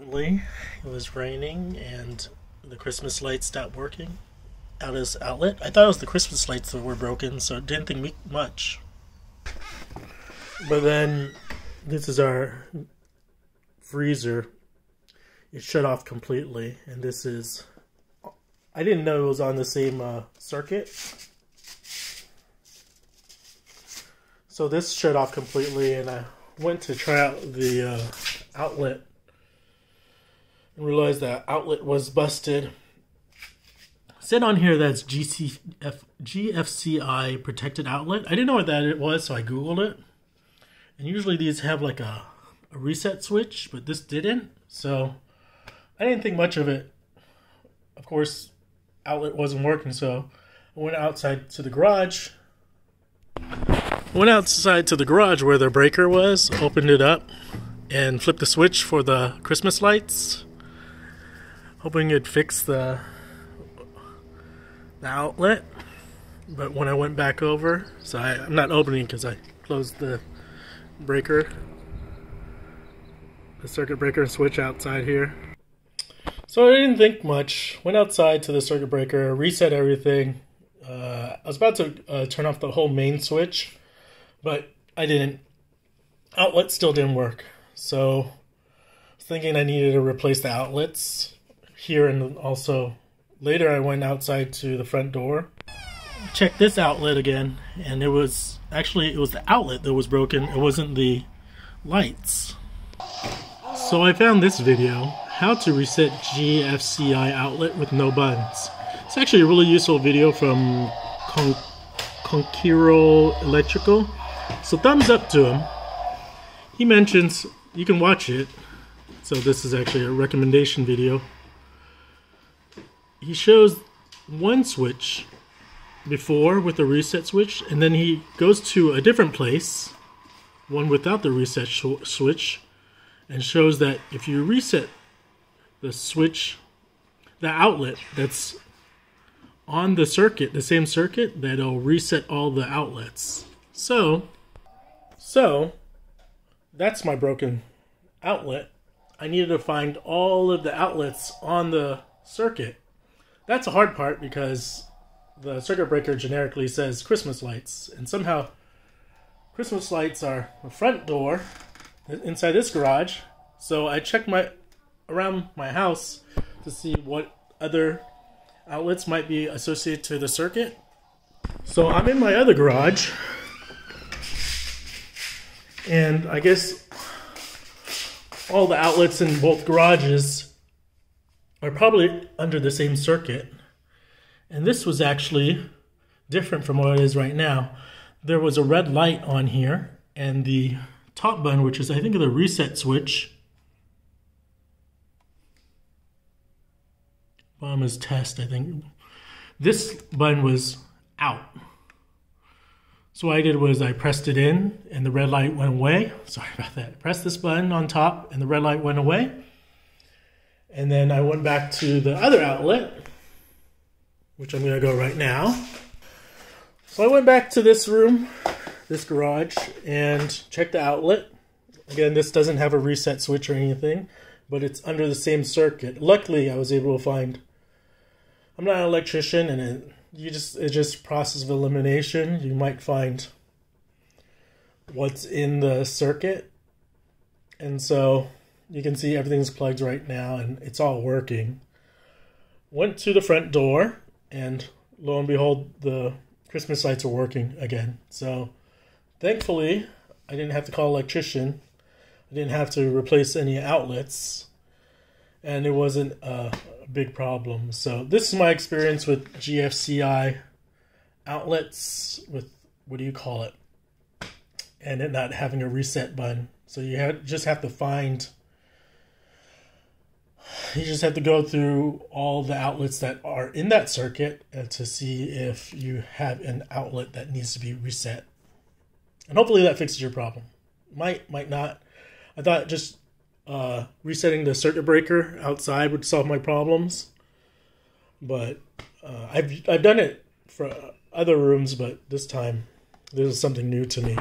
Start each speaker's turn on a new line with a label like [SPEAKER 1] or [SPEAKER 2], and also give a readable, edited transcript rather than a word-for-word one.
[SPEAKER 1] It was raining and the Christmas lights stopped working out of this outlet. I thought it was the Christmas lights that were broken, so it didn't think much. But then this is our freezer. It shut off completely, and this is, I didn't know it was on the same circuit. So this shut off completely, and I went to try out the outlet and realized that outlet was busted. It said on here that's GFCI protected outlet. I didn't know what that it was, so I googled it. And usually these have like a reset switch, but this didn't. So I didn't think much of it. Of course, outlet wasn't working, so I went outside to the garage. Went outside to the garage where the breaker was, opened it up, and flipped the switch for the Christmas lights, hoping it'd fix the outlet. But when I went back over, so I'm not opening because I closed the breaker, the circuit breaker switch outside here. So I didn't think much. Went outside to the circuit breaker, reset everything. I was about to turn off the whole main switch, but I didn't. Outlet still didn't work. So I was thinking I needed to replace the outlets here, and also later I went outside to the front door. Checked this outlet again, and it was the outlet that was broken. It wasn't the lights. So I found this video, how to reset GFCI outlet with no buttons. It's actually a really useful video from Conquerall Electrical. So thumbs up to him. He mentions, you can watch it. So this is actually a recommendation video. He shows one switch before with the reset switch, and then he goes to a different place, one without the reset switch, and shows that if you reset the switch, the outlet that's on the circuit, the same circuit, that'll reset all the outlets. So that's my broken outlet. I needed to find all of the outlets on the circuit. That's a hard part because the circuit breaker generically says Christmas lights, and somehow Christmas lights are the front door inside this garage. So I checked around my house to see what other outlets might be associated to the circuit. So I'm in my other garage, and I guess all the outlets in both garages are probably under the same circuit. And this was actually different from what it is right now. There was a red light on here, and the top button, which is I think the reset switch, bottom is test, I think. This button was out. So what I did was I pressed it in, and the red light went away. Sorry about that. I pressed this button on top, and the red light went away. And then I went back to the other outlet, which I'm going to go right now. So I went back to this room, this garage, and checked the outlet. Again, this doesn't have a reset switch or anything, but it's under the same circuit. Luckily, I was able to find, I'm not an electrician, and it's just process of elimination. You might find what's in the circuit. And so you can see everything's plugged right now, and it's all working. Went to the front door, and lo and behold, the Christmas lights are working again. So thankfully, I didn't have to call an electrician. I didn't have to replace any outlets, and it wasn't a big problem. So this is my experience with GFCI outlets with, what do you call it, and it not having a reset button. So you just have to go through all the outlets that are in that circuit to see if you have an outlet that needs to be reset. And hopefully that fixes your problem. Might not. I thought just resetting the circuit breaker outside would solve my problems. But I've done it for other rooms, but this time this is something new to me.